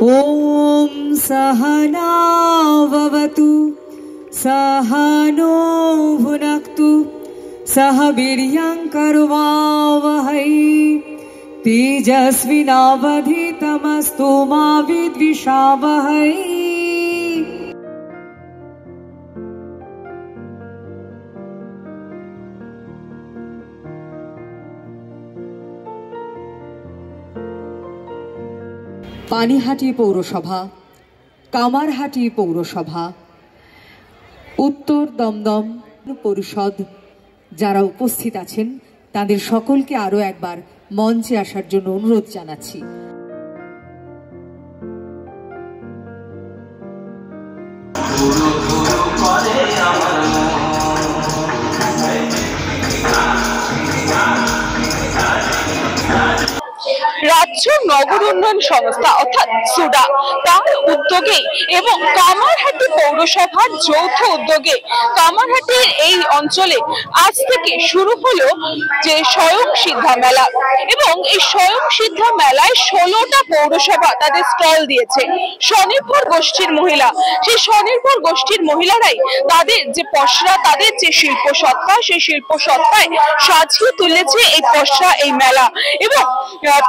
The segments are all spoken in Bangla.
ओम सहना भवतु सहनो भुनक्तु सह वीर्यं कर्वावहै तेजस्विनावधीतमस्तु मा विद्विषावहै। পানিহাটি পৌরসভা, কামারহাটি পৌরসভা, উত্তর দমদম পরিষদ যারা উপস্থিত আছেন তাদের সকলকে আরো একবার মঞ্চে আসার জন্য অনুরোধ জানাচ্ছি। রাজ্য নগর উন্নয়ন সংস্থা অর্থাৎ সুডা তার উদ্যোগে এবং কামারহাটি পৌরসভার যৌথ উদ্যোগে কামারহাটির এই অঞ্চলে আজ থেকে শুরু হলো যে স্বয়ং সিদ্ধা মেলা এবং এই স্বয়ং সিদ্ধা মেলায় 16টা পৌরসভা তাদের স্টল দিয়েছে। স্বনির্ভর গোষ্ঠীর মহিলা, সেই স্বনির্ভর গোষ্ঠীর মহিলারাই তাদের যে পসরা, তাদের যে শিল্প সত্তা, সেই শিল্প সত্তায় সাজিয়ে তুলেছে এই পসরা, এই মেলা। এবং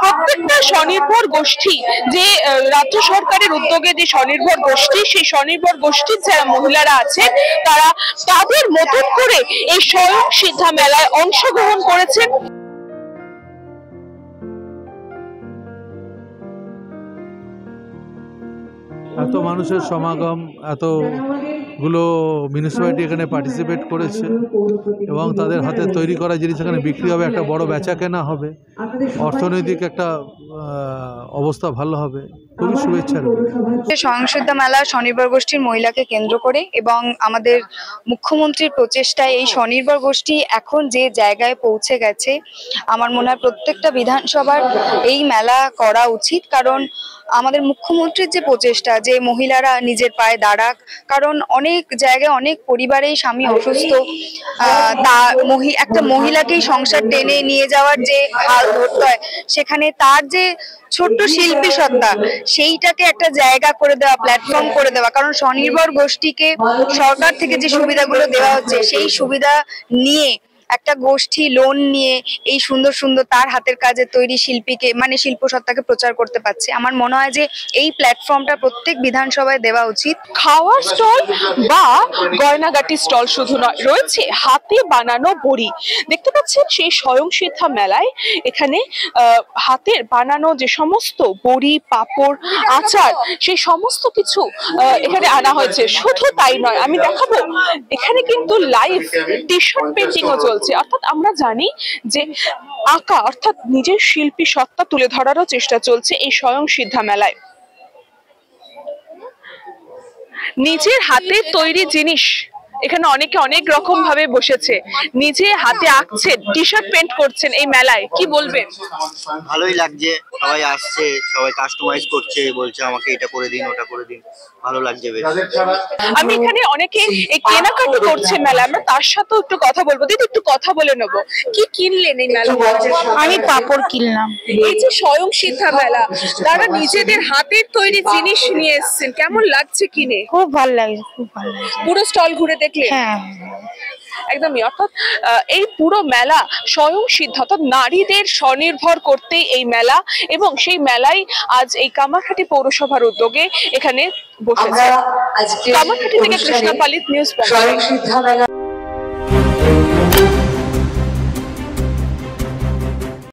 প্রত্যেকটা স্বনির্ভর গোষ্ঠী যে রাজ্য সরকারের উদ্যোগে যে স্বনির্ভর গোষ্ঠী, সেই স্বনির্ভর গোষ্ঠীর যারা মহিলারা আছেন তারা তাদের মতন করে এই স্বয়ং সিদ্ধা মেলায় অংশগ্রহণ করেছেন। এত মানুষের সমাগম, এতগুলো মিউনিসিপ্যালিটি এখানে পার্টিসিপেট করেছে এবং তাদের হাতে তৈরি করা জিনিস এখানে বিক্রি হবে, একটা বড় বেচা কেনা হবে, অর্থনৈতিক একটা অবস্থা ভালো হবে। খুবই শুভেচ্ছা। স্বয়ং সিদ্ধা মেলা স্বনির্ভর গোষ্ঠীর মহিলাকে কেন্দ্র করে এবং আমাদের মুখ্যমন্ত্রীর প্রচেষ্টায় এই স্বনির্ভর গোষ্ঠী এখন যে জায়গায় পৌঁছে গেছে, আমার মনে হয় প্রত্যেকটা বিধানসভার এই মেলা করা উচিত। কারণ আমাদের মুখ্যমন্ত্রীর যে প্রচেষ্টা যে মহিলারা নিজের পায়ে দাঁড়াক, কারণ অনেক জায়গায় অনেক পরিবারেই স্বামী অসুস্থ, একটা মহিলাকেই সংসার টেনে নিয়ে যাওয়ার যে হাল ধরতে হয়, সেখানে তার যে ছোট্ট শিল্পী সত্তা সেইটাকে একটা জায়গা করে দেওয়া, প্ল্যাটফর্ম করে দেওয়া। কারণ স্বনির্ভর গোষ্ঠীকে সরকার থেকে যে সুবিধাগুলো দেওয়া হচ্ছে সেই সুবিধা নিয়ে একটা গোষ্ঠী লোন নিয়ে এই সুন্দর সুন্দর তার হাতের কাজের তৈরি শিল্পীকে মানে শিল্প সত্তাকে প্রচার করতে পারছে। আমার মনে হয় যে এই প্ল্যাটফর্মটা প্রত্যেক বিধানসভায় দেওয়া উচিত। খাওয়ার স্টল বা গয়নাগাটি স্টল শুধু নয়, রয়েছে হাতে বানানো বড়ি। দেখতে পাচ্ছেন সেই স্বয়ং সিদ্ধা মেলায় এখানে হাতের বানানো যে সমস্ত বড়ি, পাঁপড়, আচার, সেই সমস্ত কিছু এখানে আনা হয়েছে। শুধু তাই নয়, আমি দেখাবো এখানে কিন্তু লাইভ টি শার্ট পেন্টিংও চলছে। অর্থাৎ আমরা জানি যে আঁকা অর্থাৎ নিজের শিল্পী সত্তা তুলে ধরারও চেষ্টা চলছে এই স্বয়ং সিদ্ধা মেলায়। নিজের হাতে তৈরি জিনিস এখানে অনেকে অনেক রকম ভাবে বসেছে, নিজে হাতে আঁকছেন, টি শার্ট পেন্ট করছেন এই মেলায়। কি বলবেন? ভালোই লাগছে, সবাই আসছে, সবাই কাস্টমাইজ করছে, বলছে আমাকে এটা করে দিন, ওটা করে দিন, ভালো লাগছে বেশ। আমি এখানে অনেকে এই কেনাকাটা করছে মেলা, আমরা তার সাথেও একটু কথা বলবো। দিদি একটু কথা বলে নেবো, কি কিনলেন এই মেলা? আমি পাপড় কিনলাম। এই যে স্বয়ং সিদ্ধা মেলা, তারা নিজেদের হাতের তৈরি জিনিস নিয়ে এসেছেন, কেমন লাগছে কিনে? খুব ভালো লাগছে, খুব ভালো লাগছে। পুরো স্টল ঘুরে দেখলে? হ্যাঁ একদমই। অর্থাৎ এই পুরো মেলা স্বয়ং সিদ্ধ, অর্থাৎ নারীদের স্বনির্ভর করতে এই মেলা, এবং সেই মেলাই আজ এই কামারহাটি পৌরসভার উদ্যোগে এখানে বসেছে। কামারহাটি থেকে কৃষ্ণা পালিত, নিউজ বাংলা।